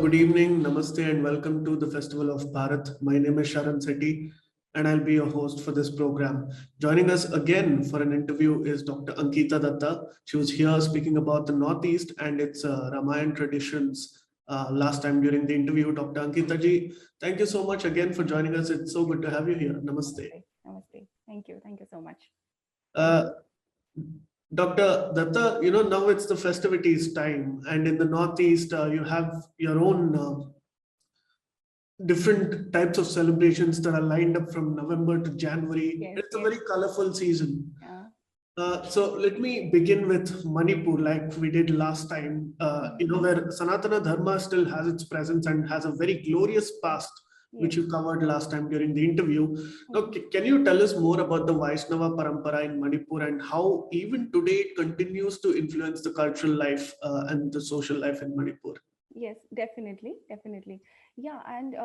good evening, namaste, and welcome to the Festival of Bharat. My name is Sharan Sethi, and I'll be your host for this program. Joining us again for an interview is Dr. Ankita Dutta. She was here speaking about the Northeast and its Ramayan traditions last time during the interview. Dr. Ankita ji, thank you so much again for joining us. It's so good to have you here. Namaste. Namaste. Thank you. Thank you so much. Uh, Dr. Datta, now it's the festivities time, and in the Northeast, you have your own different types of celebrations that are lined up from November to January. Yes, It's a yes. very colorful season. Yeah. So let me begin with Manipur, like we did last time, where Sanatana Dharma still has its presence and has a very glorious past, which Yes. you covered last time during the interview. Now, Mhm. can you tell us more about the Vaishnava parampara in Manipur and how even today it continues to influence the cultural life and the social life in Manipur? Yes, definitely, definitely. Yeah, and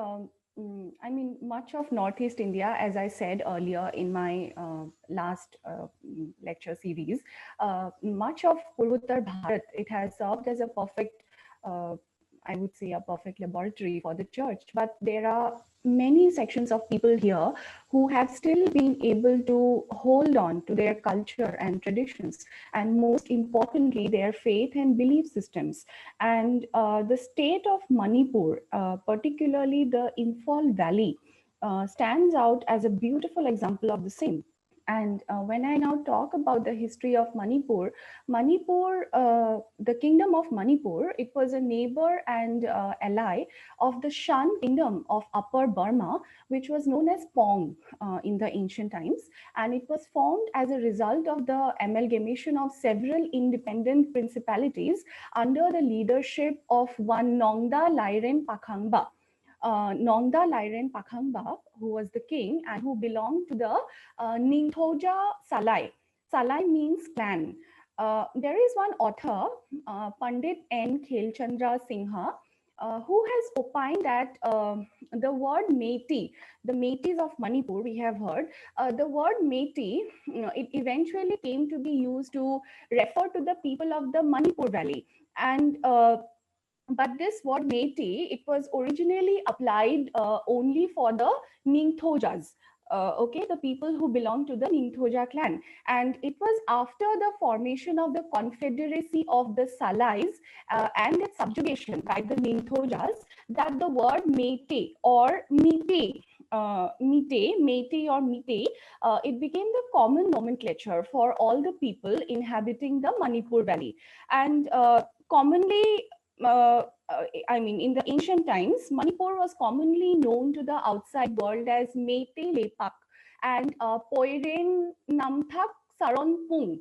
I mean, much of Northeast India, as I said earlier in my last lecture series, much of Purvottar Bharat, it has served as a perfect, uh, I would say, a perfect laboratory for the church. But there are many sections of people here who have still been able to hold on to their culture and traditions, and most importantly, their faith and belief systems. And the state of Manipur, particularly the Imphal Valley, stands out as a beautiful example of the same. And when I now talk about the history of the kingdom of Manipur, it was a neighbor and ally of the Shan kingdom of Upper Burma, which was known as Pong in the ancient times. And it was formed as a result of the amalgamation of several independent principalities under the leadership of one Nongda Lairen Pakhangba. Nongda Lairen Pakhangba, who was the king and who belonged to the Ningthoja Salai. Salai means clan. There is one author, Pandit N. Khelchandra Singha, who has opined that the word Meiti, the Metis of Manipur, we have heard, the word Meiti, it eventually came to be used to refer to the people of the Manipur Valley. And but this word Meiti, it was originally applied only for the Ningthojas. Okay, the people who belong to the Ningthoja clan. And it was after the formation of the Confederacy of the Salais and its subjugation by the Ningthojas that the word Meite or Mite, Meite or Mite, it became the common nomenclature for all the people inhabiting the Manipur Valley. And commonly, I mean, in the ancient times, Manipur was commonly known to the outside world as Meite Lepak and Poiren Namthak Saronpung.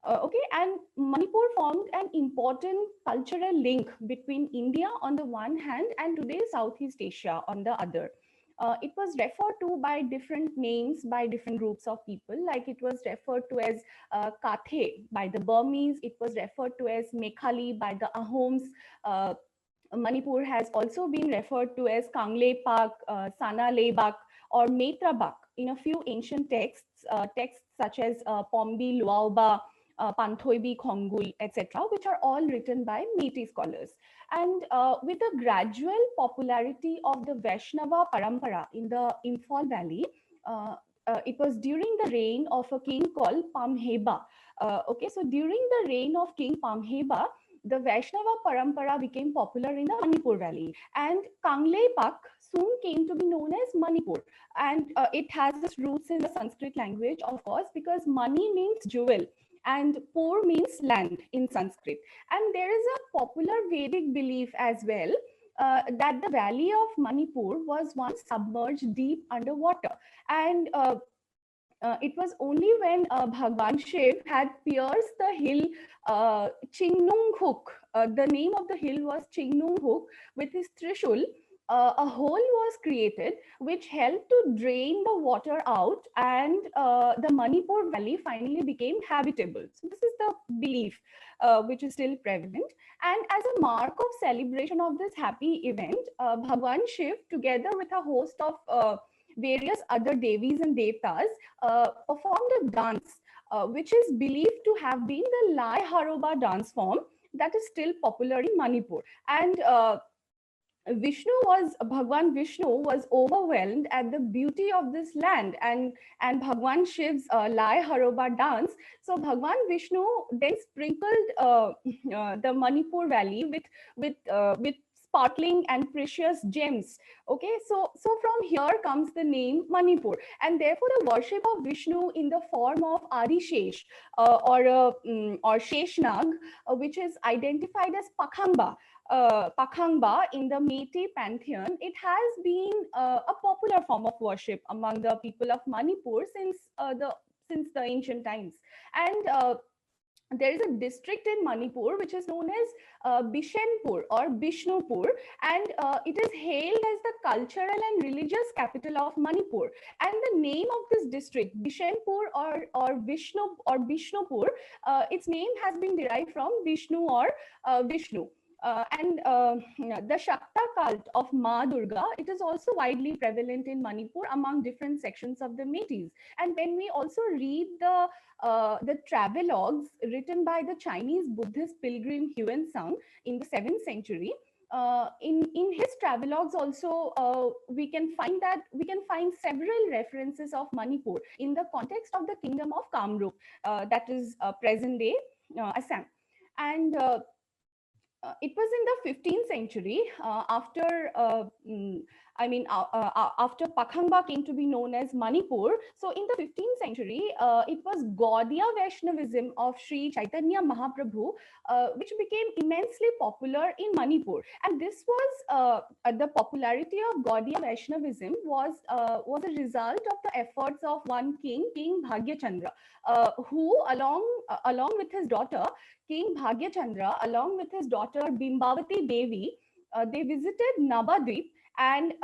Okay, and Manipur formed an important cultural link between India on the one hand and today's Southeast Asia on the other. It was referred to by different names by different groups of people, like it was referred to as Kathe by the Burmese, it was referred to as Mekhali by the Ahoms. Uh, Manipur has also been referred to as Kanglepak, Sana Lebak, or Metrabak in a few ancient texts, texts such as Pombi Luauba, Panthoibi Khongul, etc., which are all written by Metis scholars. And with the gradual popularity of the Vaishnava parampara in the Imphal Valley, it was during the reign of a king called Pamheba. Okay, so during the reign of King Pamheba, the Vaishnava parampara became popular in the Manipur Valley, and Kangleipak soon came to be known as Manipur. And it has its roots in the Sanskrit language, of course, because Mani means jewel and Pur means land in Sanskrit. And there is a popular Vedic belief as well that the valley of Manipur was once submerged deep underwater. And it was only when Bhagwan Shiv had pierced the hill Chingnunghuk. The name of the hill was Chingnunghuk with his trishul. A hole was created which helped to drain the water out, and the Manipur Valley finally became habitable. So this is the belief which is still prevalent. And as a mark of celebration of this happy event, Bhagwan Shiv, together with a host of various other devis and devtas, performed a dance which is believed to have been the Lai Haroba dance form that is still popular in Manipur. And Bhagwan Vishnu was overwhelmed at the beauty of this land, and Bhagwan Shiv's Lai Haroba dance. So Bhagwan Vishnu then sprinkled the Manipur valley with sparkling and precious gems. Okay, so from here comes the name Manipur, and therefore the worship of Vishnu in the form of Adishesh or Sheshnag, which is identified as Pakhangba in the Métis pantheon, it has been a popular form of worship among the people of Manipur since the ancient times. And there is a district in Manipur which is known as Bishenpur or Bishnupur, and it is hailed as the cultural and religious capital of Manipur. And the name of this district, Bishenpur or Bishnupur, its name has been derived from Vishnu or Vishnu. The Shakta cult of Ma Durga, it is also widely prevalent in Manipur among different sections of the Métis. And when we also read the travelogues written by the Chinese Buddhist pilgrim Huan Sung in the 7th century, in his travelogues also we can find several references of Manipur in the context of the kingdom of Kamrup, that is present day Assam. And it was in the 15th century, after after Pakhangba came to be known as Manipur. So in the 15th century, it was Gaudiya Vaishnavism of Sri Chaitanya Mahaprabhu, which became immensely popular in Manipur. And this was the popularity of Gaudiya Vaishnavism was a result of the efforts of one king, King Bhagyachandra, who along with his daughter, King Bhagyachandra, along with his daughter Bimbavati Devi, they visited Nabadvip, and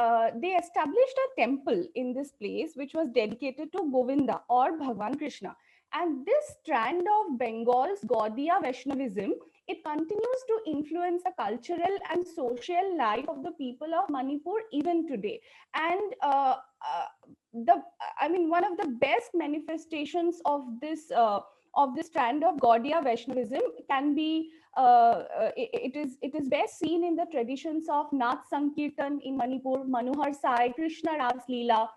they established a temple in this place which was dedicated to Govinda or Bhagwan Krishna. And this strand of Bengal's Gaudiya Vaishnavism, it continues to influence the cultural and social life of the people of Manipur even today. And one of the best manifestations of this strand of Gaudiya Vaishnavism can be it is best seen in the traditions of Nath Sankirtan in Manipur, Manohar Sai, Krishna Ras Leela,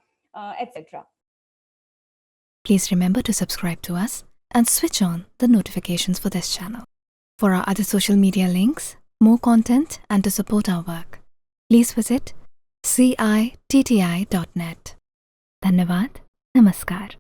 etc. Please remember to subscribe to us and switch on the notifications for this channel. For our other social media links, more content, and to support our work, please visit citti.net. Dhanyavad. Namaskar.